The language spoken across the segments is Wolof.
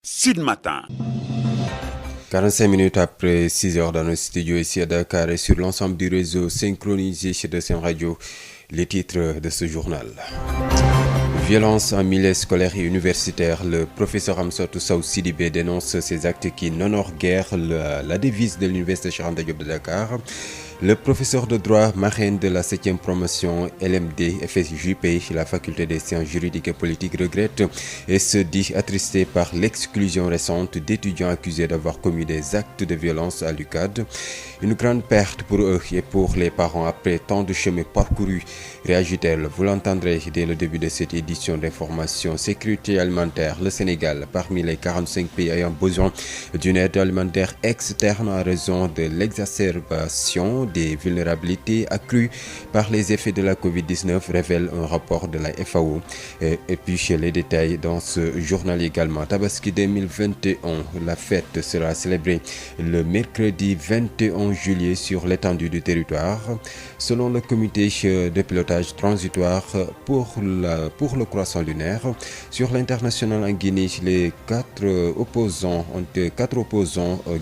Sud Matin. 45 minutes après 6 heures dans nos studios ici à Dakar et sur l'ensemble du réseau synchronisé de Sen Radio, les titres de ce journal. Violence en milieu scolaire et universitaire, le professeur Amsatou Sow Sidibé dénonce ces actes qui n'honorent guère la devise de l'université Cheikh Anta Diop de Dakar. Le professeur de droit marraine de la 7e promotion LMD FSJP, la faculté des sciences juridiques et politiques, regrette et se dit attristé par l'exclusion récente d'étudiants accusés d'avoir commis des actes de violence à l'UCAD. Une grande perte pour eux et pour les parents après tant de chemin parcouru, réagit-elle. Vous l'entendrez dès le début de cette édition d'information sécurité alimentaire. Le Sénégal, parmi les 45 pays ayant besoin d'une aide alimentaire externe à raison de l'exacerbation des vulnérabilités accrues par les effets de la Covid-19, révèle un rapport de la FAO. Et puis chez les détails dans ce journal également. Tabaski 2021, la fête sera célébrée le mercredi 21 juillet sur l'étendue du territoire. Selon le comité de pilotage transitoire pour le croissant lunaire, sur l'international en Guinée, les quatre opposants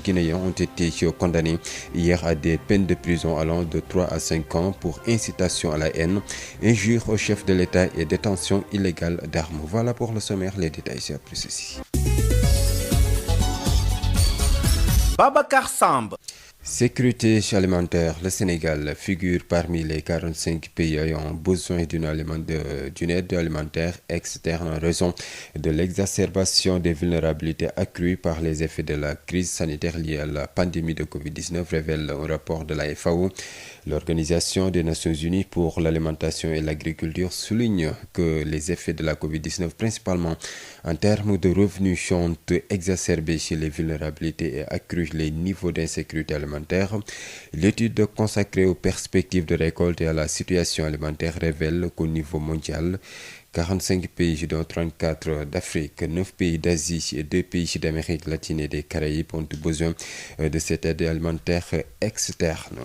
guinéens ont été condamnés hier à des peines de prison allant de 3 à 5 ans pour incitation à la haine, injure au chef de l'État et détention illégale d'armes. Voilà pour le sommaire, les détails c'est après ceci. Babacar Samb. Sécurité alimentaire, le Sénégal figure parmi les 45 pays ayant besoin d'une aide alimentaire externe en raison de l'exacerbation des vulnérabilités accrues par les effets de la crise sanitaire liée à la pandémie de Covid-19, révèle un rapport de la FAO. L'Organisation des Nations Unies pour l'alimentation et l'agriculture souligne que les effets de la Covid-19, principalement en termes de revenus, ont exacerbé les vulnérabilités et accru les niveaux d'insécurité alimentaire. L'étude consacrée aux perspectives de récolte et à la situation alimentaire révèle qu'au niveau mondial, 45 pays dont 34 d'Afrique, 9 pays d'Asie et 2 pays d'Amérique latine et des Caraïbes ont besoin de cette aide alimentaire externe.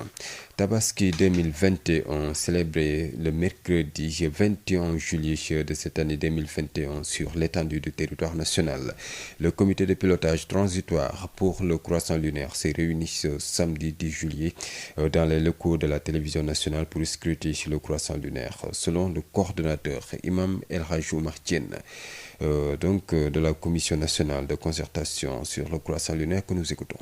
Tabaski 2021, célébré le mercredi 21 juillet de cette année 2021 sur l'étendue du territoire national. Le comité de pilotage transitoire pour le croissant lunaire s'est réuni ce samedi 10 juillet dans les locaux de la télévision nationale pour scruter le croissant lunaire. Selon le coordonnateur Imam El Hajjou Martien, de la Commission nationale de concertation sur le croissant lunaire que nous écoutons.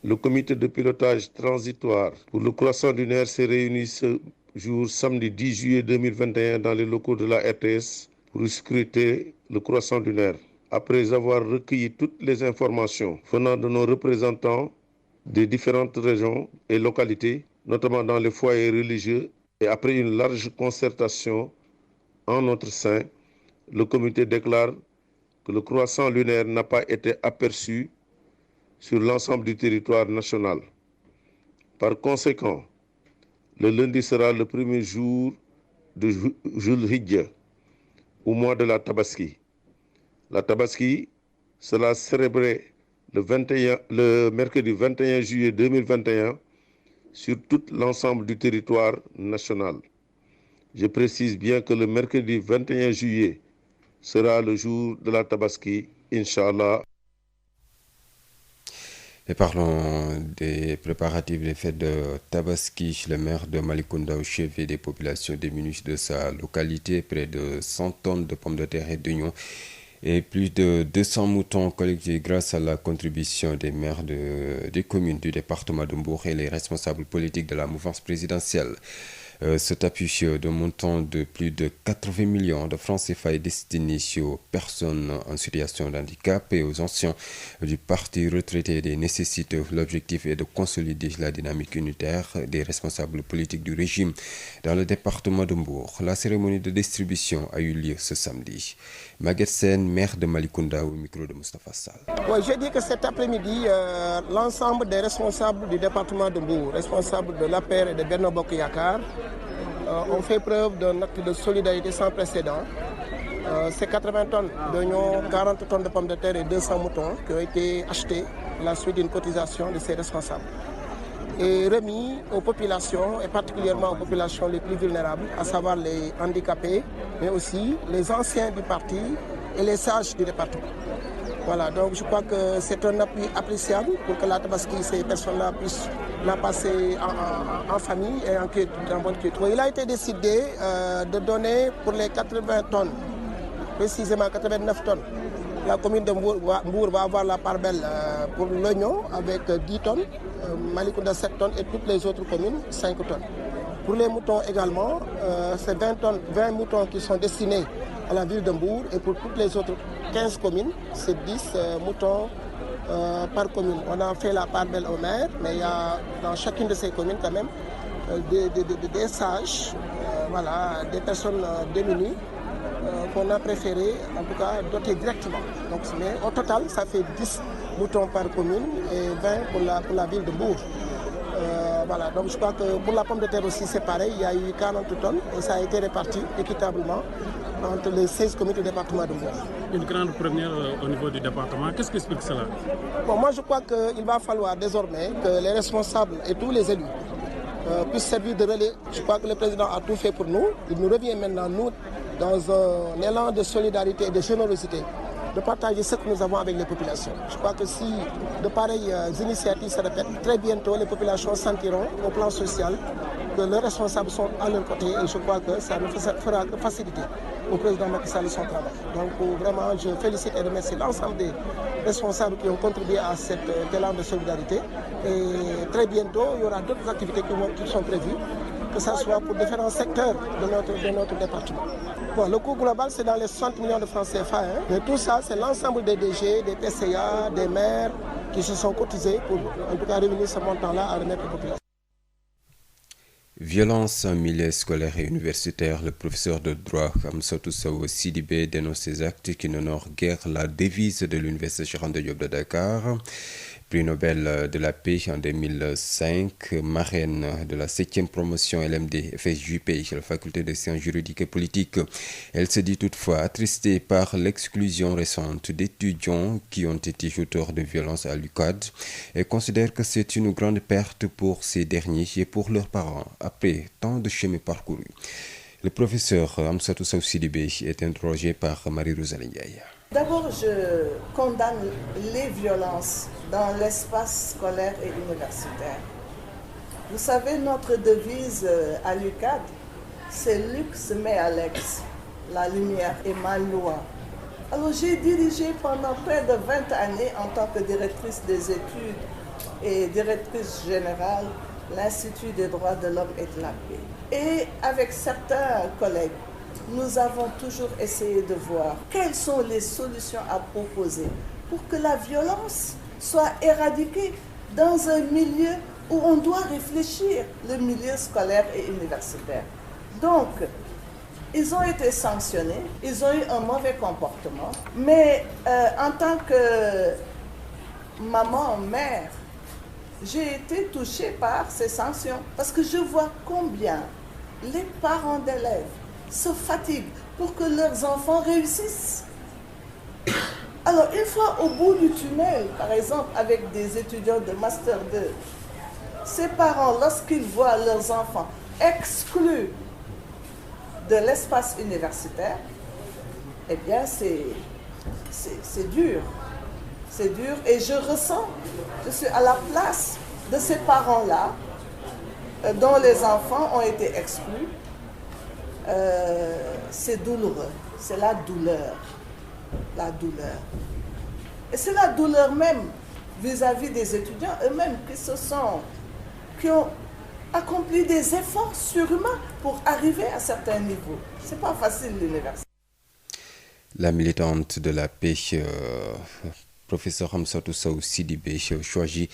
Le comité de pilotage transitoire pour le croissant lunaire s'est réuni ce jour, samedi 10 juillet 2021, dans les locaux de la RTS pour scruter le croissant lunaire. Après avoir recueilli toutes les informations venant de nos représentants des différentes régions et localités, notamment dans les foyers religieux, et après une large concertation en notre sein, le comité déclare que le croissant lunaire n'a pas été aperçu sur l'ensemble du territoire national. Par conséquent, le lundi sera le premier jour de Jul Hidja, au mois de la Tabaski. La Tabaski sera célébrée le mercredi 21 juillet 2021 sur tout l'ensemble du territoire national. Je précise bien que le mercredi 21 juillet sera le jour de la Tabaski, Inch'Allah. Et parlons des préparatifs des fêtes de Tabaski. Le maire de Malikounda, au chevet des populations démunies de sa localité, près de 100 tonnes de pommes de terre et d'oignons et plus de 200 moutons collectés grâce à la contribution des maires des communes du département de Mbour et les responsables politiques de la mouvance présidentielle. Cet appui d'un montant de plus de 80 millions de francs CFA est destiné aux personnes en situation de handicap et aux anciens du parti retraité des nécessités. L'objectif est de consolider la dynamique unitaire des responsables politiques du régime dans le département de Mbour. La cérémonie de distribution a eu lieu ce samedi. Maguette Sen, maire de Malikounda, au micro de Moustapha Sall. Oui, je dis que cet après-midi, l'ensemble des responsables du département de Mbour, responsables de l'APR et de Benno Bokk Yakaar, ont fait preuve d'un acte de solidarité sans précédent. C'est 80 tonnes d'oignons, 40 tonnes de pommes de terre et 200 moutons qui ont été achetés à la suite d'une cotisation de ces responsables et remis aux populations, et particulièrement aux populations les plus vulnérables, à savoir les handicapés, mais aussi les anciens du parti et les sages du département. Voilà, donc je crois que c'est un appui appréciable pour que la Tabaski, ces personnes-là puissent la passer en famille et en bonne quiétude. Il a été décidé de donner pour les 80 tonnes, précisément 89 tonnes. La commune de Mbour va avoir la part belle pour l'oignon avec 10 tonnes, Malikounda 7 tonnes et toutes les autres communes 5 tonnes. Pour les moutons également, c'est 20 moutons qui sont destinés à la ville de Mbour et pour toutes les autres 15 communes, c'est 10 moutons par commune. On a fait la part belle au maire, mais il y a dans chacune de ces communes quand même des sages, voilà, des personnes démunies qu'on a préféré en tout cas doter directement. Donc, mais au total, ça fait 10 moutons par commune et 20 pour la ville de Mbour. Voilà, donc je crois que pour la pomme de terre aussi c'est pareil, il y a eu 40 tonnes et ça a été réparti équitablement entre les 16 communes du département de Mbour. Une grande première au niveau du département, qu'est-ce qui explique cela? Bon, moi je crois qu'il va falloir désormais que les responsables et tous les élus puissent servir de relais. Je crois que le président a tout fait pour nous. Il nous revient maintenant, nous, dans un élan de solidarité et de générosité, de partager ce que nous avons avec les populations. Je crois que si de pareilles initiatives se répètent, très bientôt les populations sentiront au plan social que leurs responsables sont à leur côté et je crois que ça nous fera faciliter au président Macky Sall son travail. Donc vraiment, je félicite et remercie l'ensemble des responsables qui ont contribué à cet élan de solidarité. Et très bientôt, il y aura d'autres activités qui sont prévues, que ce soit pour différents secteurs de notre département. Bon, le coût global, c'est dans les 60 millions de francs CFA. Mais tout ça, c'est l'ensemble des DG, des PCA, des maires qui se sont cotisés pour, en tout cas, réunir ce montant-là à remettre aux populations. Violence en milieu scolaire et universitaire, le professeur de droit Amsatou Sow Sidibé dénonce ces actes qui n'honorent guère la devise de l'université Cheikh Anta Diop de Dakar. Prix Nobel de la paix en 2005, marraine de la 7e promotion LMD FSJP, la faculté des sciences juridiques et politiques. Elle se dit toutefois attristée par l'exclusion récente d'étudiants qui ont été auteurs de violences à l'UCAD et considère que c'est une grande perte pour ces derniers et pour leurs parents après tant de chemin parcouru. Le professeur Amsatou Sow Sidibé est interrogé par Marie-Rosalie Ndiaye. D'abord, je condamne les violences dans l'espace scolaire et universitaire. Vous savez, notre devise à l'UCAD, c'est « Lux mea lex », la lumière est ma loi. Alors j'ai dirigé pendant près de 20 années en tant que directrice des études et directrice générale l'Institut des droits de l'homme et de la paix. Et avec certains collègues, nous avons toujours essayé de voir quelles sont les solutions à proposer pour que la violence soit éradiquée dans un milieu où on doit réfléchir, le milieu scolaire et universitaire. Donc, ils ont été sanctionnés, ils ont eu un mauvais comportement, mais en tant que maman, mère, j'ai été touchée par ces sanctions parce que je vois combien les parents d'élèves se fatiguent pour que leurs enfants réussissent. Alors, une fois au bout du tunnel, par exemple, avec des étudiants de Master 2, ces parents, lorsqu'ils voient leurs enfants exclus de l'espace universitaire, eh bien, c'est dur. C'est dur et je suis à la place de ces parents-là dont les enfants ont été exclus. C'est douloureux, c'est la douleur. Et c'est la douleur même vis-à-vis des étudiants eux-mêmes qui ont accompli des efforts surhumains pour arriver à certains niveaux. C'est pas facile l'université. La militante de la paix, professeur Amsatou Sow Sidibé, choisie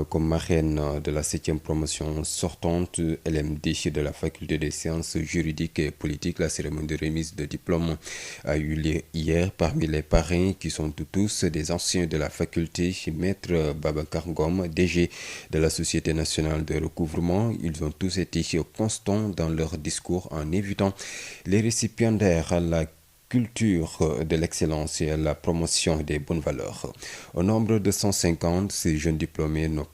comme marraine de la 7e promotion sortante LMD de la faculté des sciences juridiques et politiques. La cérémonie de remise de diplôme a eu lieu hier. Parmi les parrains qui sont tous des anciens de la faculté, Maître Babacar Ngom, DG de la Société nationale de recouvrement. Ils ont tous été constants dans leur discours en évitant les récipiendaires à la culture de l'excellence et à la promotion des bonnes valeurs. Au nombre de 150, ces jeunes diplômés n'ont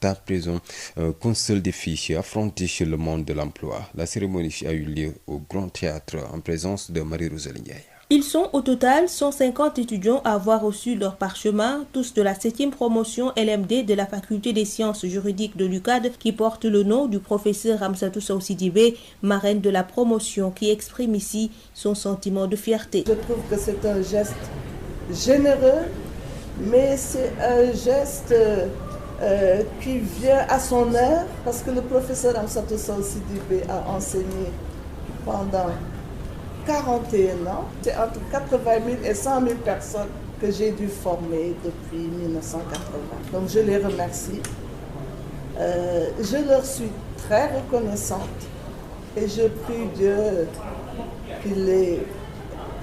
à présent qu'un seul défi, affronter le monde de l'emploi. La cérémonie a eu lieu au Grand Théâtre en présence de Marie-Rosalie Ndiaye. Ils sont au total 150 étudiants à avoir reçu leur parchemin, tous de la 7e promotion LMD de la faculté des sciences juridiques de l'UCAD qui porte le nom du professeur Amsatou Sow Sidibé, marraine de la promotion, qui exprime ici son sentiment de fierté. Je trouve que c'est un geste généreux, mais c'est un geste qui vient à son heure parce que le professeur Amsatou Sow Sidibé a enseigné pendant 41 ans. C'est entre 80 000 et 100 000 personnes que j'ai dû former depuis 1980. Donc je les remercie. Je leur suis très reconnaissante et je prie Dieu qu'il les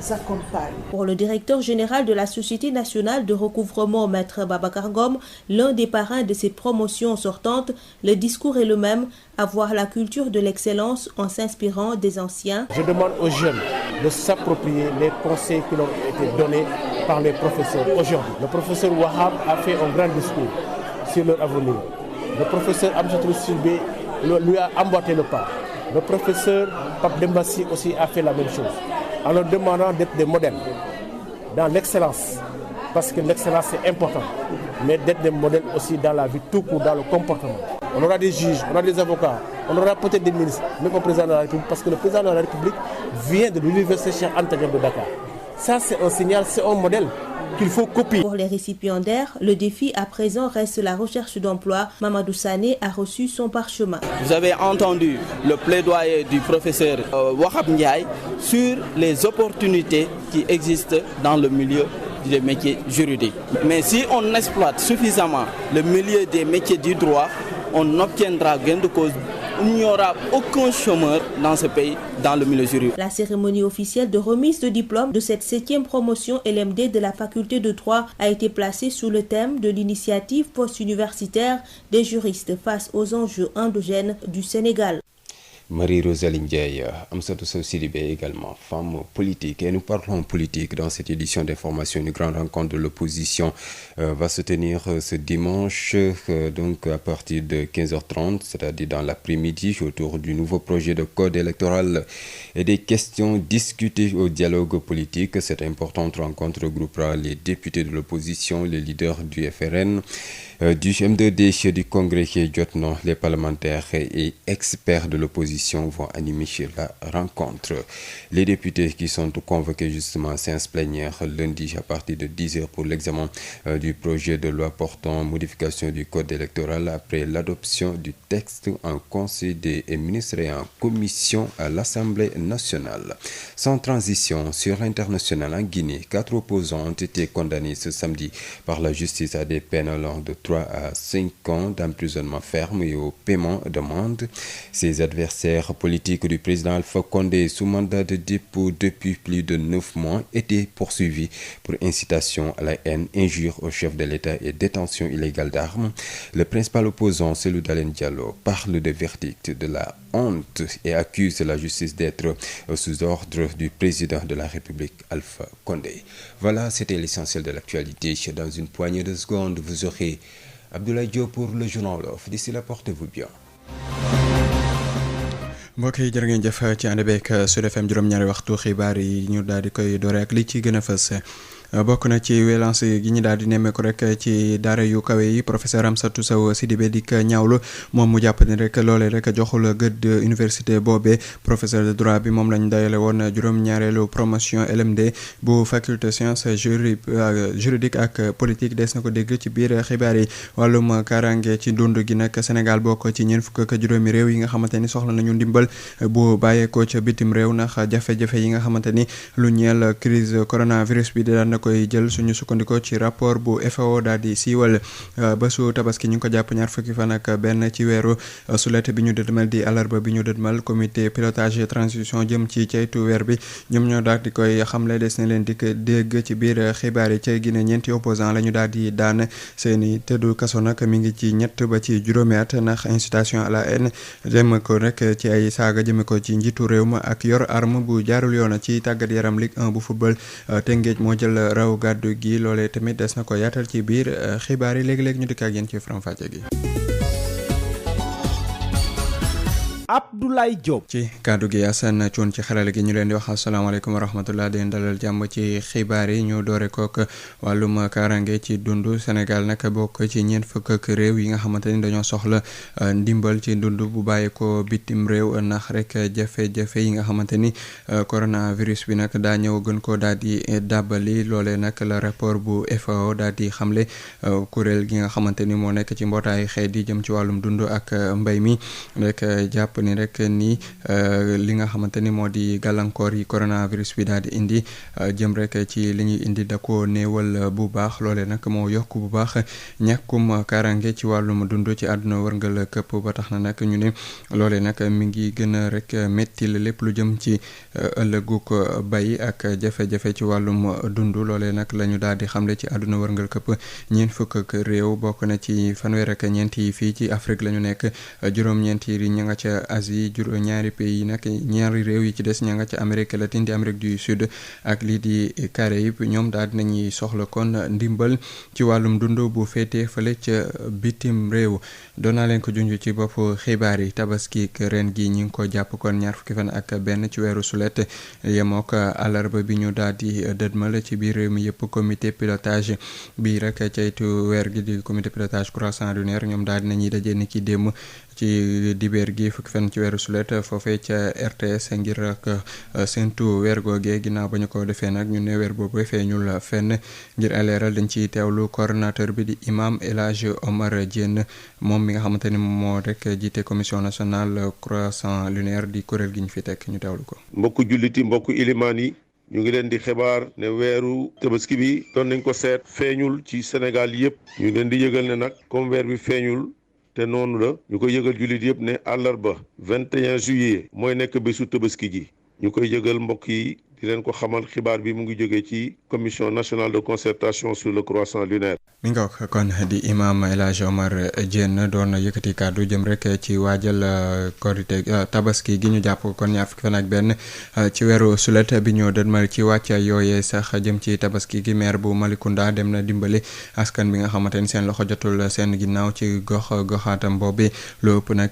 accompagne. Pour le directeur général de la Société nationale de recouvrement, Maître Babacar Ngom, l'un des parrains de ces promotions sortantes, le discours est le même, avoir la culture de l'excellence en s'inspirant des anciens. Je demande aux jeunes de s'approprier les conseils qui leur ont été donnés par les professeurs aujourd'hui. Le professeur Wahab a fait un grand discours sur leur avenir. Le professeur Amsatou Sidibé lui a emboîté le pas. Le professeur Pape Dembassi aussi a fait la même chose, en leur demandant d'être des modèles dans l'excellence, parce que l'excellence c'est important, mais d'être des modèles aussi dans la vie tout court, dans le comportement. On aura des juges, on aura des avocats, on aura peut-être des ministres, même au président de la République, parce que le président de la République vient de l'université Cheikh Anta Diop de Dakar. Ça c'est un signal, c'est un modèle qu'il faut copier. Pour les récipiendaires, le défi à présent reste la recherche d'emploi. Mamadou Sané a reçu son parchemin. Vous avez entendu le plaidoyer du professeur Wahab Ndiaye sur les opportunités qui existent dans le milieu des métiers juridiques. Mais si on exploite suffisamment le milieu des métiers du droit, on obtiendra gain de cause. Il n'y aura aucun chômeur dans ce pays, dans le milieu juridique. La cérémonie officielle de remise de diplôme de cette 7e promotion LMD de la faculté de droit a été placée sous le thème de l'initiative post-universitaire des juristes face aux enjeux endogènes du Sénégal. Marie-Rosaline Ndiaye, Amsatou Sow Sidibé également, femme politique. Et nous parlons politique dans cette édition d'information. Une grande rencontre de l'opposition va se tenir ce dimanche, donc à partir de 15h30, c'est-à-dire dans l'après-midi, autour du nouveau projet de code électoral et des questions discutées au dialogue politique. Cette importante rencontre regroupera les députés de l'opposition, les leaders du FRN, du M2D, du Congrès Jotno, les parlementaires et experts de l'opposition vont animer la rencontre. Les députés qui sont convoqués justement à séance plénière lundi à partir de 10h pour l'examen du projet de loi portant modification du code électoral après l'adoption du texte en Conseil des ministres et en commission à l'Assemblée nationale. Sans transition, sur l'international en Guinée, 4 opposants ont été condamnés ce samedi par la justice à des peines allant de 3 à 5 ans d'emprisonnement ferme et au paiement d'amende. Ces adversaires politiques du président Alpha Condé sous mandat de dépôt depuis plus de 9 mois étaient poursuivis pour incitation à la haine, injure au chef de l'État et détention illégale d'armes. Le principal opposant, Cellou Dalein Diallo, parle de verdict de la honte et accuse la justice d'être sous ordre du président de la République, Alpha Condé. Voilà, c'était l'essentiel de l'actualité. Dans une poignée de secondes, vous aurez Abdoulaye Diop pour le journal Wolof. D'ici là, portez-vous bien. mbokk yi jërë ngeen jëf ci ànd beeg Sud FM juróom-ñaari waxtu xibaar yi ñu daal di koy doore ak li ci gën a fës. bokk na ci violence gi ñu daal di nemmeeku rek ci daara yu kawe yi professeur Amsatou Sow Sidibé di ko ñaawlu moom mu jàpp ni rek loolee rek joxul gëdd université boobee professeur de droit bi moom lañ dayale woon juróom-ñaareelu promotion LMD bu faculté science juridique ak politique des na ko dégg ci biir xibaar yi. wàllum kaaraange ci dund gi nag Sénégal bokk ci ñeent fukk ak juróomi réew yi nga xamante ni soxla nañu ndimbal bu bàyyeekoo ca bitim réew ndax jafe-jafe yi nga xamante ni lu ñeel crise coronavirus bi daan koy jël suñu sukkandikoo ci rapport bu FAO daal di siiwal. bésu tabaski ñu ngi ko jàpp ñaar fukki fan ak benn ci weeru sulet bi ñu dëdmal di alarba bi ñu dëdmal comité pilotage transition jëm ci ceytu weer bi ñoom ñoo daal di koy xamle des na leen di ko dégg ci biir xibaar yi ca Guinée ñeenti opposant la ñu daal di daan seeni tëddu kaso nag mi ngi ci 3 ba ci juróomi at ndax incitation à la haine jëm ko rek ci ay saaga jëme ko ci njiitu réew ma ak yor arme bu jaarul yoon ci tàggat yaram Ligue 1 bu football Teungueth moo jël raw gàddu gi loolee tamit des na ko yaatal ci biir xibaar yi léegi-léegi ñu dikk ak yéen ci faram-fàcce gi. Abdoulaye Diop. ci kàddu gi Assane Thioune ci xarale gi ñu leen di wax asalaamaaleykum wa rahmatullah di dalal jàmm ci xibaar yi ñu doore kook wàllum kaaraange ci dundu Sénégal nag bokk ci ñeent fukk ak réew yi nga xamante ni dañoo soxla ndimbal ci dund bu bàyyi ko bitim réew ndax rek jafe-jafe yi nga xamante ni coronavirus bi nag daa ñëw gën ko daal di dàbbali loolee nag la rapport bu FAO daal di xamle kuréel gi nga xamante ni moo nekk ci mbootaayu xeet yi jëm ci wàllum dund ak mbay mi rek jàpp ni rek ni li nga xamante ni moo di gàllankoor yi coronavirus bi daal di indi jëm rek ci li ñuy indi da ko néewal bu baax loolee nag moo yokk bu baax ñàkkum kaaraange ci wàllum dund ci àdduna wërngal këpp ba tax na nag ñu ne loolee nag mi ngi gën a rek métti la lépp lu jëm ci ëllëguk bay ak jafe-jafe ci wàllum dund loolee nag la ñu daal di xamle ci àdduna wërngal këpp ñeent fukk ak réew bokk na ci fanweer ak ñeent yi fii ci Afrique la ñu nekk juróom-ñeent yi ña nga ca Asie ñaari pays yi nag ñaari réew yi ci des ña nga ca Amérique latine di Amérique du Sud ak lii di Caraïbes ñoom daal dinañuy soxla kon ndimbal ci wàllum dund bu féetee fële ca bitim réew doon naa leen ko junj ci bopp xibaar yi tabaski ren gi ñi ngi ko jàpp kon ñaar fukki fan ak benn ci weeru sulet yemook àllarba bi ñu daal di dëdmal ci biir réew mi yëpp comité pilotage bi rek caytu weer gi di comité pilotage croissant lunaire ñoom daal dinañuy dajee ni ki démb ci dibeer gi fukki fan ci weeru sulet foofee ca RTS ngir ak séntu weer googee ginnaaw ba ñu ko defee nag ñu ne weer boobu feeñul fenn ngir aleeral dañ ci teewlu coordonnateur bi di imam El Hadj Omar Diène moom mi nga xamante ni moo rek jiite commission nationale croissant lunaire di kuréel gi ñu fi teg ñu teewlu ko. mbokku julliti mbokku ilimaan yi ñu ngi leen di xibaar ne weeru tabaski bi doon nañ ko seet feeñul ci Sénégal yëpp ñu ngi leen di yëgal ne nag comme weer bi feeñul te noonu la ñu koy yëgal jullit yëpp ne àllarba 21 juillet mooy nekk bésu tabaski gi ñu koy yëgal mbokk yi di leen ko xamal xibaar bi mu ngi jógee ci commission nationale de concertation sur le croissant lunaire. mi nga wax kon di imam El Hadj Omar Diène doon yëkkati kàddu jëm rek ci waajal korite tabaski gi ñu jàpp kon ñaar fukki fan ak benn ci weeru sulet bi ñu dënmal ci wàcca yooyee sax jëm ci tabaski gi maire bu Malicounda dem na dimbali askan bi nga xamante ni seen loxo jotul seen ginnaaw ci goxaatam boobu lu ëpp nag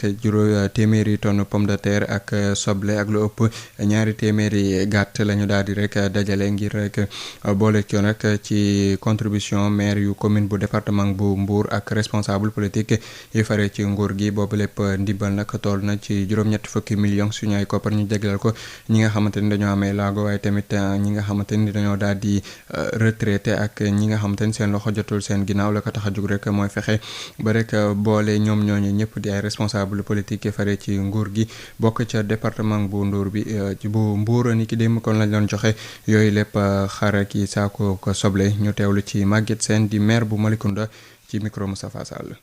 téeméeri tonne pomme de terre ak soble ak lu ëpp ñaari téeméeri gàtt la ñu daal di rek dajale ngir rek boole ci nag ci contribution maire yu commune bu département bu Mbour ak responsable politique yi fare ci nguur gi boobu lépp ndimbal nag toll na ci juróom-ñetti fukki millions suñu ay koppar ñu jagleel ko ñi nga xamante ni dañoo amee laago waaye tamit ñi nga xamante ni dañoo daal di retraité ak ñi nga xamante ni seen loxo jotul seen ginnaaw la ko tax a jug rek mooy fexe ba rek boole ñoom ñooñu ñëpp di ay responsable politique yi fare ci nguur gi bokk ca département bu Ndour bi bu Mbour ni ki démb kon lañ doon joxe yooyu lépp xar ki saako ko soble ñu teewlu ci Maguette Sène di maire bu Malicounda ci micro Moustapha Sall.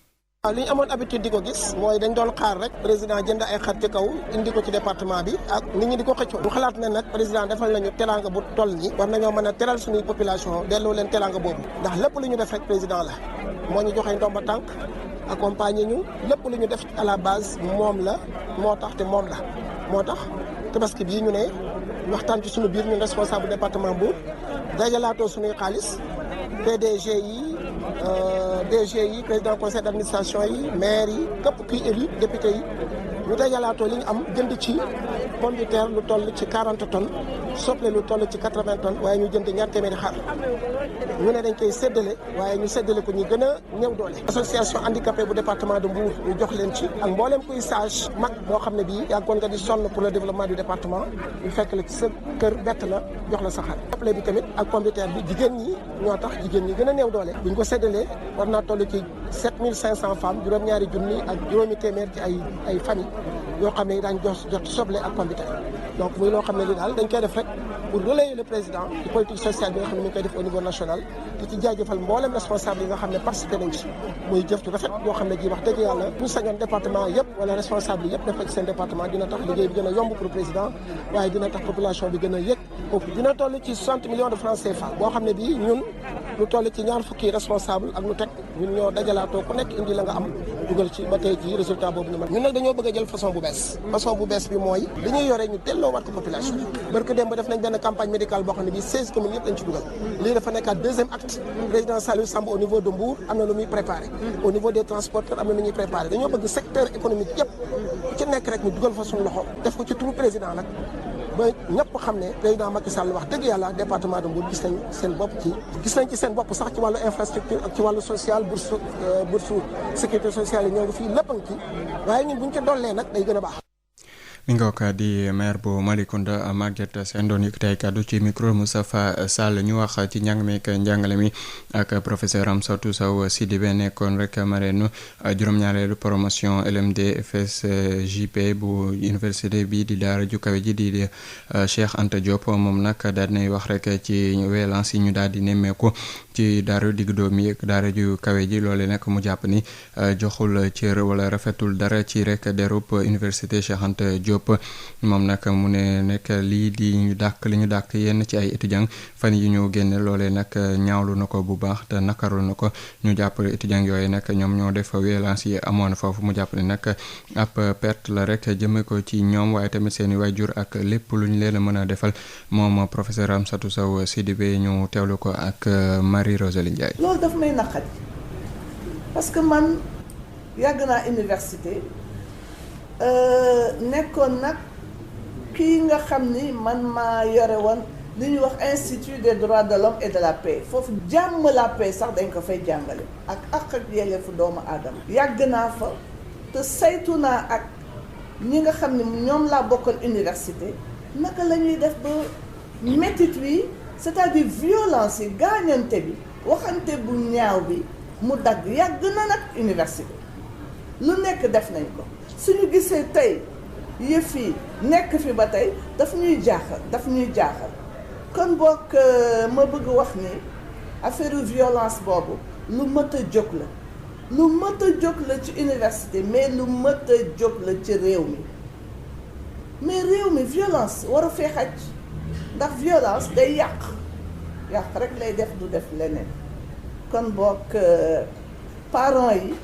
waaw li ñu amoon habitude di ko gis mooy dañ doon xaar rek président jënd ay xar ci kaw indi ko ci département bi ak nit ñi di ko xëccoo ñu xalaat ne nag président defal nañu teraanga bu toll ni war nañoo mën a teral suñuy population delloo leen teraanga boobu ndax lépp lu ñu def rek président la moo ñu joxe ndomba tànk accompagner ñu lépp lu ñu def à la base moom la moo tax te moom la moo tax tabaski bii ñu ne waxtaan ci suñu biir ñun responsable département bu dajalaatoo suñuy xaalis PDG yi DG yi président conseil d'administration yi maire yi képp kuy élu député yi ñu dajalaatoo li ñu am jënd ci pomme de terre lu toll ci 40 tonnes soble lu toll ci 80 tonnes waaye ñu jënd ñaar téeméeri xar ñu ne dañ koy séddale waaye ñu séddale ko ñu gën a néew doole. association handicapé bu département de Mbour ñu jox leen ci ak mboolem kuy sage mag boo xam ne bii yàggoon nga di sonn pour le développement du département ñu fekk la ci sa kër bett la jox la sa xar. soble bi tamit ak pomme de terre bi jigéen ñi ñoo tax jigéen ñi gën a néew doole bu ñu ko séddalee war naa toll ci 7500 femmes juróom-ñaari junni ak juróomi téeméer ci ay famille yoo xam ne daañu jot soble ak pomme de terre donc muy loo xam ne li daal dañ koy def rek pour relayer le président ci politique sociale bi nga xam ne mi ngi koy def au niveau national te ci jaajëfal mboolem responsable yi nga xam ne participé nañ ci muy jëf ju rafet boo xam ne ji wax dëgg yàlla ñu sañoon département yëpp wala responsable yëpp def ko ci seen département dina tax liggéey bi gën a yomb pour président waaye dina tax population bi gën a yëg foofu dina toll ci 60 millions de francs CFA boo xam ne bii ñun lu toll ci ñaar fukki responsable ak lu teg ñun ñoo dajalaatoo ku nekk indi la nga am dugal ci ba tey ci résultat boobu ñu mën ñun nag dañoo bëgg a jël façon bu bees bi mooy li ñuy yore ñu delloowaat ko population barke démb def nañ benn campagne médicale boo xam ne bii 16 communes yëpp lañ ci dugal lii dafa nekkaat deuxième acte président Saliou Samb au niveau de Mbour am na lu muy préparé au niveau des transporteurs am na lu ñuy préparé dañoo bëgg secteur économique yëpp ku ci nekk rek ñu dugal fa suñu loxo def ko ci turu président nag ba ñëpp xam ne président Macky Sall wax dëgg yàlla département de Mbour gis nañ ci seen bopp sax ci wàllu infrastructure ak ci wàllu social bourse sécurité sociale yi ñoo ngi fii lépp a ngi ci waaye ñun buñ ci dollee nag day gën a baax. mi nga ko di maire bu Malicounda Maguette Sène doon yëkkati ay kàddu ci micro Moustapha Sall ñu wax ci njàng mi ak njàngale mi ak professeur Amsatou Sow Sidibé nekkoon rek marraine juróom-ñaareelu promotion LMD FSJP bu université bi di daara ju kawe ji di Cheikh Anta Diop moom nag daal dinay wax rek ci wélance yi ñu daal di nemmeeku ci daara digg doom yi ak daara ju kawe ji loole nag mu jàpp ni joxul cër wala rafetul dara ci rek derub université Cheikh Anta Diop moom nag mu ne nekk lii di ñu dàkk yenn ci ay étudiants fan yi ñu génne loolee nag ñaawlu na ko bu baax te nakaru na ko ñu jàpp étudiants yooyu nag ñoom ñoo def violence yi amoon foofu mu jàpp ne nag ab perte la rek jëme ko ci ñoom waaye tamit seen i waajur ak lépp lu ñu leen a mën a defal moom professeur Amsatou Sow Sidibé ñu teewlu ko ak Marie Rosalie Ndiaye. loolu daf may naqari parce que man yàgg naa université. nekkoon nag kii nga xam ni man maa yore woon li ñuy wax institut des droits de l'homme et de la paix foofu jàmm la paix sax dañ ko fay jàngale ak yelleefu doomu aadama yàgg naa fa te saytu naa ak ñi nga xam ni ñoom laa bokkal université naka la ñuy def ba métit wi c'est-à-dire violence yi gaañante bi waxante bu ñaaw bi mu dagg yàgg na nag université lu nekk def nañ ko suñu gisee tey yëf yi nekk fi ba tey daf ñuy jaaxal kon boog ma bëgg wax ni affaire violence boobu lu mët a jóg la ci université mais lu mët a jóg la ci réew mi mais réew mi violence waru fee xaj ndax violence day yàq rek lay def du def leneen kon boog parents yi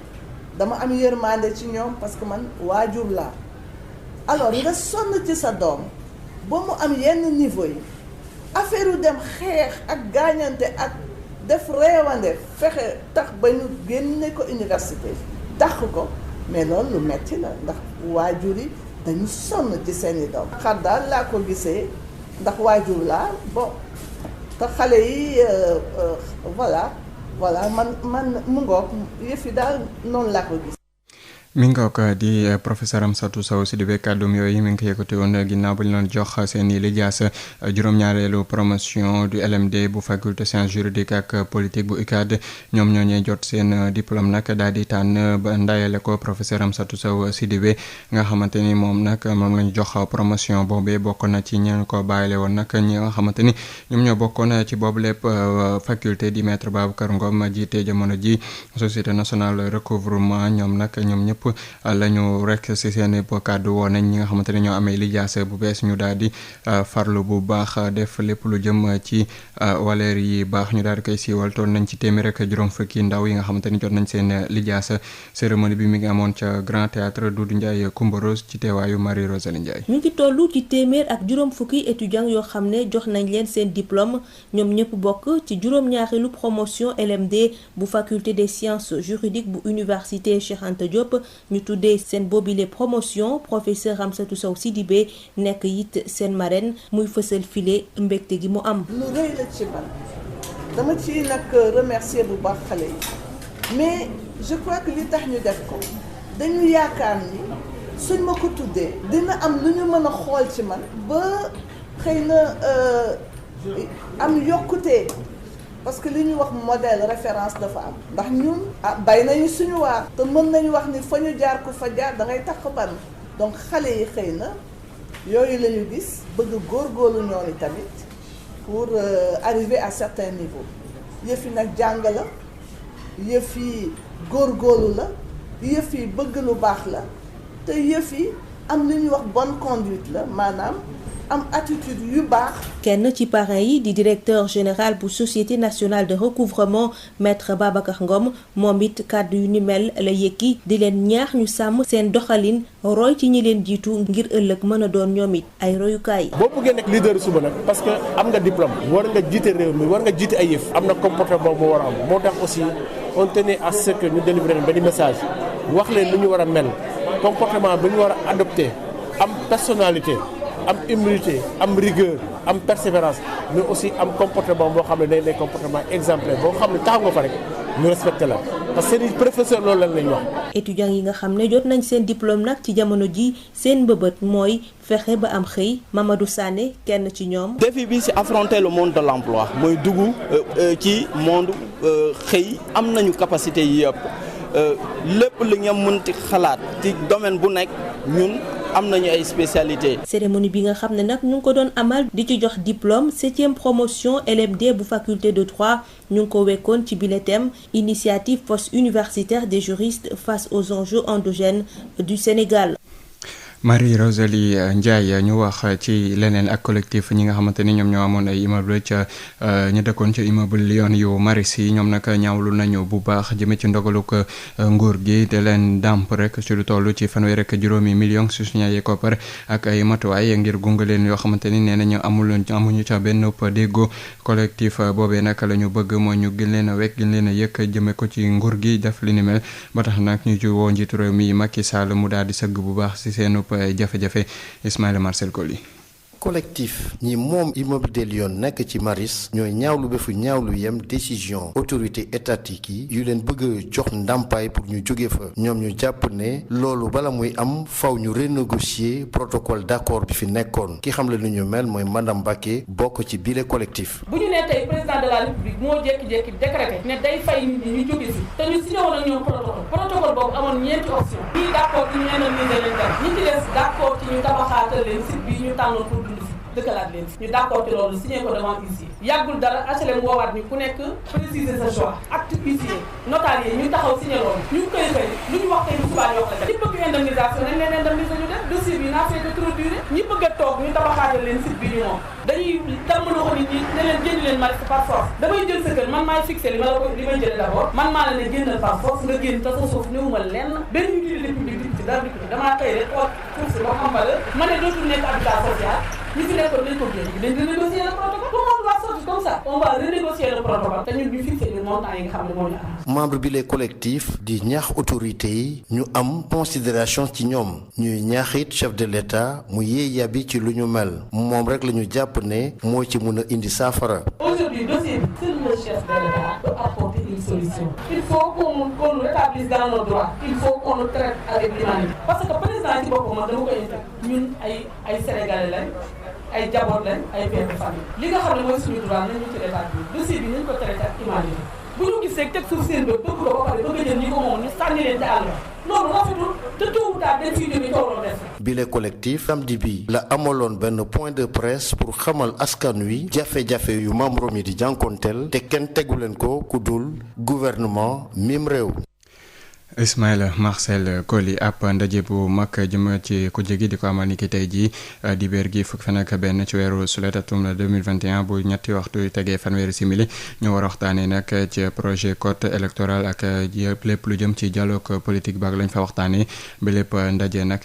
dama am yërmande ci ñoom parce que man waajur laa alors nga sonn ci sa doom ba mu am yenn niveau yi affaire yu dem xeex ak gaañante ak def reewande fexe tax ba ñu génne ko université dàq ko mais loolu lu metti la ndax waajur yi dañu sonn ci seeni doom xar daal laa ko gisee ndax waajur laa bon te xale yi voilà man mu ngoog yëf yi daal noonu laa ko gis. mi ngi ko di professeur Amsatou Sow Sidibé kàddum yooyu mi ngi ko yëkkati woon ginnaaw ba ñu doon jox seen i lijaasa juróom-ñaareelu promotion du LMD bu faculté sciences juridiques ak politique bu UCAD ñoom ñoo ñee jot seen diplôme nag daal di tànn ba ndayale ko professeur Amsatou Sow Sidibé nga xamante ni moom nag moom la ñu jox promotion boobee bokk na ci ñeen ko bàyyile woon nag ñi nga xamante ni ñoom ñoo bokkoon ci boobu lépp faculté di maître Babacar Ngom jiite jamono ji société nationale recouvrement ñoom nag ñoom ñëpp lañu rek ci seen kàddu woon nañ ñi nga xamante ne ñoo amee lijaasa bu bees ñu daal di farlu bu baax def lépp lu jëm ci waleer yi baax ñu daal di koy siiwal toll nañ ci téeméer ak juróom fukki ndaw yi nga xamante ni jot nañ seen lijaasa cérémonie bi mi ngi amoon ca Grand Théâtre Doudou Ndiaye Coumba Rose ci teewaayu Marie Rosalie Ndiaye. ñu ngi toll ci téeméer ak juróom fukki étudiants yoo xam ne jox nañ leen seen diplôme ñoom ñëpp bokk ci juróom-ñaareelu promotion LMD bu faculté des sciences juridiques bu université Cheikh Anta Diop. ñu tuddee seen boobile promotion professeur Amsatou Sow Sidibé nekk it seen marraine muy fësal file mbégte gi mu am. lu rëy la ci man dama ci nag remercier bu baax xale yi mais je crois que li tax ñu def ko dañu yaakaar ni suñ ma ko tuddee dina am lu ñu mën a xool ci man ba xëy na am yokkute. parce que li ñuy wax modèle référence dafa am ndax ñun bay nañu suñu waar te mën nañu wax ni fa ñu jaar ku fa jaar da ngay takk ban donc xale yi xëy na yooyu la ñu gis bëgg góorgóorlu ñooni tamit pour arriver à certains niveaux yëf yi nag jàng la yëf yi góorgóorlu la yëf yi bëgg lu baax la te yëf yi am li ñuy wax bonne conduite la maanaam am attitude yu baax. kenn ci parrain yi di directeur général bu société nationale de recouvrement maître Babacar Ngom moom it kàddu yu ni mel la yëkki di leen ñaax ñu sàmm seen doxalin roy ci ñi leen jiitu ngir ëllëg mën a doon ñoom it ay royukaay. boo bëggee nekk leader suba nag parce que am nga diplôme war nga jiite réew mi war nga jiite ay yëf am na comportement boo war a am moo tax aussi on tenait à ce que ñu délivrer benn message wax leen lu ñu war a mel comportement bi ñu war a adopté am personnalité am humilité am rigueur am persévérance mais aussi am comportement boo xam ne day nekk comportement exemplaire boo xam ne taxaw nga fa rek ñu respecté la parce que seen professeur loolu lañ lañ wax. étudiants yi nga xam ne jot nañ seen diplôme nag ci jamono ji seen mbëbët mooy fexe ba am xëy Mamadou Sané kenn ci ñoom. défi bi c'est affronter le monde de l'emploi mooy dugg ci monde xëy am nañu capacité yi yëpp lépp li nga mënti xalaat ci domaine bu nekk ñun. am nañu ay spécialité. cérémonie bi nga xam ne nag ñu ngi ko doon amal di ci jox diplôme 7e promotion LMD bu faculté de droit ñu ngi ko wekkoon ci bile thème initiative post-universitaire des juristes face aux enjeux endogènes du Sénégal. Marie Rosalie Ndiaye ñu wax ci leneen ak collectif ñi nga xamante ni ñoom ñoo amoon ay immeuble ca ñu dëkkoon ca immeuble Lyon yu Maris yi ñoom nag ñaawlu nañu bu baax jëme ci ndogaluk nguur gi te leen dàmp rek ci lu toll ci fanweer rek juróomi million si suñu ay koppar ak ay matuwaay ngir gunge leen yoo xamante ni nee nañu amuñu ca benn déggoo collectif boobee nag la ñu bëgg mooy ñu gën leen a wekk gën leen a yëkk jëme ko ci nguur gi def li ni mel ba tax nag ñu ci woo njiitu réew mi Macky Sall mu daal di sëgg bu baax si seen jafe-jafe Ismaïla Marcel Koli. collectif ñi moom immeuble des Lions nekk ci Maris ñooy ñaawlu ba fu ñaawlu yem décision autorité étatique yi yu leen bëgg jox ndàmpaay pour ñu jóge fa ñoom ñu jàpp ne loolu bala muy am faw ñu renégocier protocole d'accord bi fi nekkoon ki xam la nu ñu mel mooy madame Mbacké bokk ci bile collectif. bu ñu nee tey président de la république moo jékki-jékki décrété ne day fay nit ñi ñu jóge si te ñu signé woon ak ñoom protocole boobu amoon ñeenti option ñii d'accord ci ñu indemniser leen dara ñi ci des d'accord ci ñu tabaxaatal leen site bi ñu tànnoon pour dëkkalaat leen ñu d'accord ci loolu signé ko devant huissier yàggul dara HLM woowaat ñu ku nekk préciser sa choix acte huissier notarié ñu taxaw signé loolu ñu koy xëy lu ñu wax tey bu subaa ñu wax la ñi bëgg indemnisation nañ leen indemniser ñu def dossier bi naa fekk trop duré ñi bëgg a toog ñu tabaxaatal leen site bi ñu moom dañuy tam loxo nit ñi ne leen génn leen Maris par force damay jël sa kër man maay fixé li ma la ko li may jëlee d'abord man maa la ne génnal par force nga génn te sa suuf néewuma lenn benn utilité publique di ci dara di ko damaa xëy rek xool suuf si ba xam valeur ma ne dootul nekk habitat social ñi fi nekkoon nañ ko génn dañ renégocier le protocole tout le monde va sortir comme ça on va renégocier le protocole te ñun ñu fixé ñu montant yi nga xam ne moo ñu am. membre bi les collectifs di ñaax autorité yi ñu am considération ci ñoom ñuy ñaax it chef de l'État mu yee yabi ci lu ñu mel moom rek la ñu jàpp ne moo ci mun a indi saafara. Aujourd'hui dossier bi seul le chef de l'État peut apporter une solution. Il faut qu'on nous rétablisse dans nos droits. Il faut qu'on nous traite avec l'humanité. Parce que président ci boppam man dama koy indi ñun ay Sénégalais lañ ay jaboot lañ ay père de famille li nga xam ne mooy suñu droit nañ ñu ci état bi dossier bi nañ ko traité ak humanité bu ñu gisee teg suuf seen bët bëgg ko ba pare bëgg a jël ñi ko moom ñu sànni leen ci àll loolu rafetul te tôt ou tard dañ fiy jóge tooloo des. bile collectif samedi bi la amaloon benn point de presse pour xamal askan wi jafe-jafe yu membre mi di jànkonteel te kenn tegu leen ko ku dul gouvernement mim réew. Ismaïla Marcel Koli ab ndaje bu mag jëm ci kujje gi di ko amal ni ki tey jii dibéer gi fukki fan ak benn ci weeru sulet atum 2021 bu ñetti waxtu tegee fanweeri simili ñu war a waxtaanee nag ci projet code électoral ak lépp lu jëm ci dialogue politique baag lañ fa waxtaanee ba lépp ndaje nag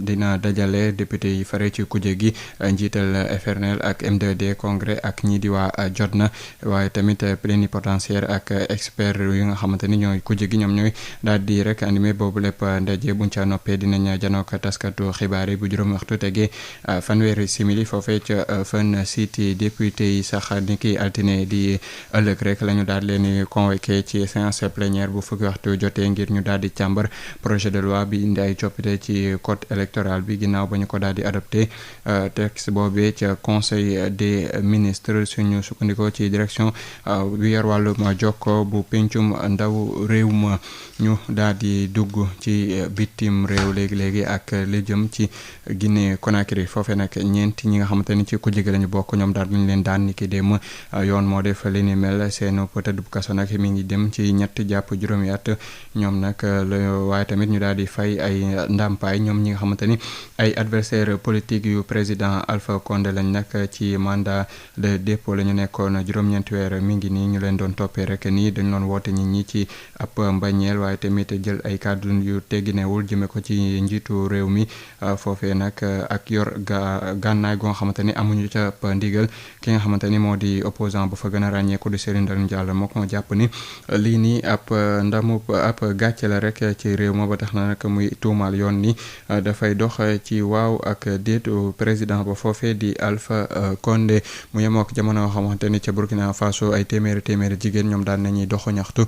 dina dajale député yi fare ci kujje gi njiital FRNL ak M2D congrès ak ñi di waa Jotna waaye tamit plénipotentiaire ak expert yi nga xamante ni ñooy kujje gi ñoom ñooy di rek animé boobu lépp ndaje buñ ca noppee dinañ janook taskatu xibaar yi bu juróom waxtu tegee fanweeri simili foofee ca fan site député yi sax ni ki altine di ëllëg rek la ñu daal leen convoqué ci séance plénière bu fukki waxtu jotee ngir ñu daal di càmbar projet de loi bi indi ay coppite ci code électoral bi ginnaaw ba ñu ko daal di adopté texte boobee ca conseil des ministres suñu sukkandikoo ci direction bi yor wàllum jokko bu pencum ndaw réew ma ñu daal di dugg ci bitim réew léegi ak li jëm ci Guinée Conakry foofee nag ñeenti ñi nga xamante ni ci kujje gi lañu bokk ñoom daal ñu leen daan ni ki dem yoon moo def li ni mel seen tëdd bu kaso nag mi ngi dem ci 3 jàpp juróomi at ñoom nag waaye tamit ñu daal di fay ay ndàmpaay ñoom ñi nga xamante ni ay adversaire politique yu président Alpha Condé lañ nag ci mandat de dépôt la ñu nekkoon juróom-ñeenti weer mi ngi nii ñu leen doon toppee rek nii dañ doon woote nit ñi ci ab mbañeel waaye tamit jël ay kàddu yu tegginewul jëme ko ci njiitu réew mi foofee nag ak yor gànnaay goo nga xamante ni amuñu ca ndigal ki nga xamante ni moo di opposant bu fa gën a ràññeeku di Serigne Ndalou Diallo moo ko jàpp ni lii nii ab ndamu ab gàcce la rek ci réew ma ba tax na nag muy tuumaal yoon ni dafay dox ci waaw ak déetu président ba foofee di Alpha Condé mu yemook jamono xamante ni ca Burkina Faso ay téeméeri jigéen ñoom daan nañuy dox ñaxtu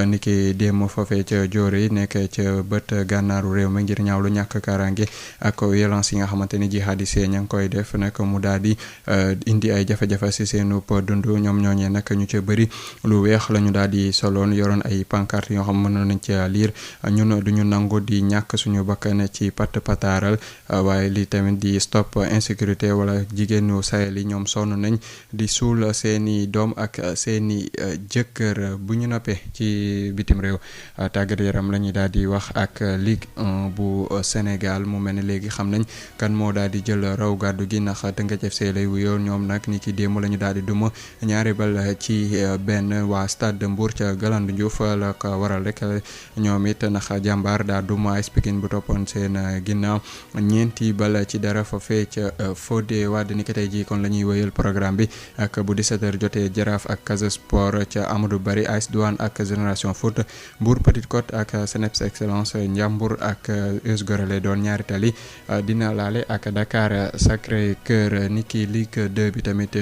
ni ki démb foofee ca Joore yi nekk ca bët gànnaaru réew mi ngir ñaawlu ñàkk kaaraange ak violence yi nga xamante ni jihadiste ña ngi koy def nag mu daal di indi ay jafe-jafe si seenu dund ñoom ñooñee nag ñu ca bëri lu weex la ñu daal di soloon yoroon ay pancarte yoo xam mën nañ ca liir ñun duñu nangu di ñàkk suñu bakkan ci pataaral waaye li tamit di stop insécurité wala jigéenu Sahel yi ñoom sonn nañ di suul seeni doom ak seeni jëkkër bu ñu noppee ci bitim réew tàggat yaram la ñuy daal di wax ak Ligue 1 bu Sénégal mu mel ne léegi xam nañ kan moo daal di jël raw gàddu gi ndax Teungueth FC lay wuyoo ñoom nag ni ki démb la ñu daal di duma 2 bal ci benn waa Stade de Mbour ca Galandou Diouf la ko waral rek ñoom it ndax jàmbaar daa duma AS Pikine bu toppoon seen ginnaaw 4 bal ci dara foofee ca Fodé Wade ni ki tey jii kon la ñuy wéyal programme bi ak bu 17h jotee Jaraaf ak Casa Sport ca Amadou Barry AS Douane ak Génération Foot Mbour Petite Côte ak Seneps Excellence Ndiambour ak US Gorée lay doon ñaari tali dina laale ak Dakar Sacré-Cœur niki Ligue 2 bi tamit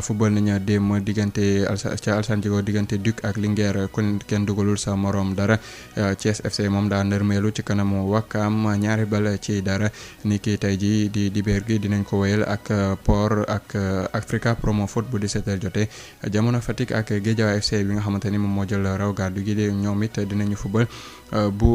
football nañu dem diggante ca Alassane Djigo diggante Duc ak Linguère kenn dugalul sa morom dara Thiès FC moom daa ndërmeelu ci kanamu Wakam 2 bal ci dara niki tey ji di dibeer gi dinañ ko wéyal ak Port ak Africa Promo Foot bu 17h jotee Jamono Fatick ak Guédiawaye FC bi nga xamante ni moom moo jël raw gàddu gi ñoom it dinañu football bu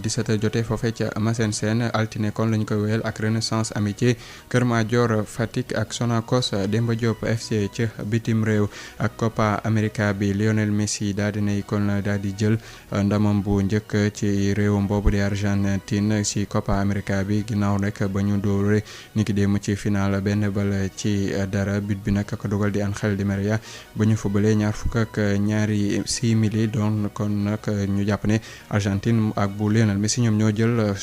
17h jotee foofee ca Massène Sène altine kon lañu koy wéyal ak Renaissance Amitié Kër Madior Fatick ak Sonacos Demba Diop FC ca bitim réew ak Copa America bi Lionel Messi daal dinay kon daal di jël ndamam bu njëkk ci réewam boobu di Argentine si Copa America bi ginnaaw rek ba ñu dóore niki démb ci final 1 bal ci dara but bi nag ko dogal di Ángel Di María ba ñu fubalee 22 simili doon kon nag ñu jàpp ne Argentine ak bu Lionel Messi ñoom ñoo jël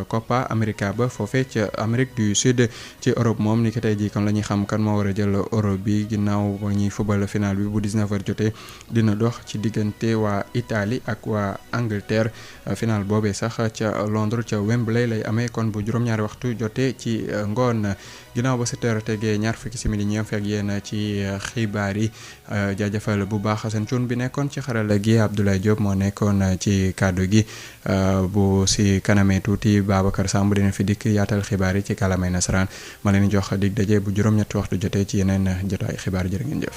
Copa America ba foofee ca Amérique du Sud ci Europe moom ni ki tey jii kon la ñuy xam kan moo war a jël Europe bi ginnaaw ba ñuy fubal final bi bu 19h jotee dina dox ci diggante waa Italie ak waa Angleterre final boobee sax ca Londres ca Wembley lay amee kon bu juróom-ñaari waxtu jotee ci ngoon ginnaaw ba 7h tegee 20 simili ñu fekk yéen ci xibaar yi jaajëfal bu baax seen cuun bi nekkoon ci xarala gi Abdoulaye Diop moo nekkoon ci kàddu gi bu si kanamee tuuti Babacar Samb dina fi dikk yaatal xibaar yi ci kalamay nasaraan ma leen jox dig daje bu juróom-ñetti waxtu jotee ci yeneen jotaay xibaar jërë ngeen jëf.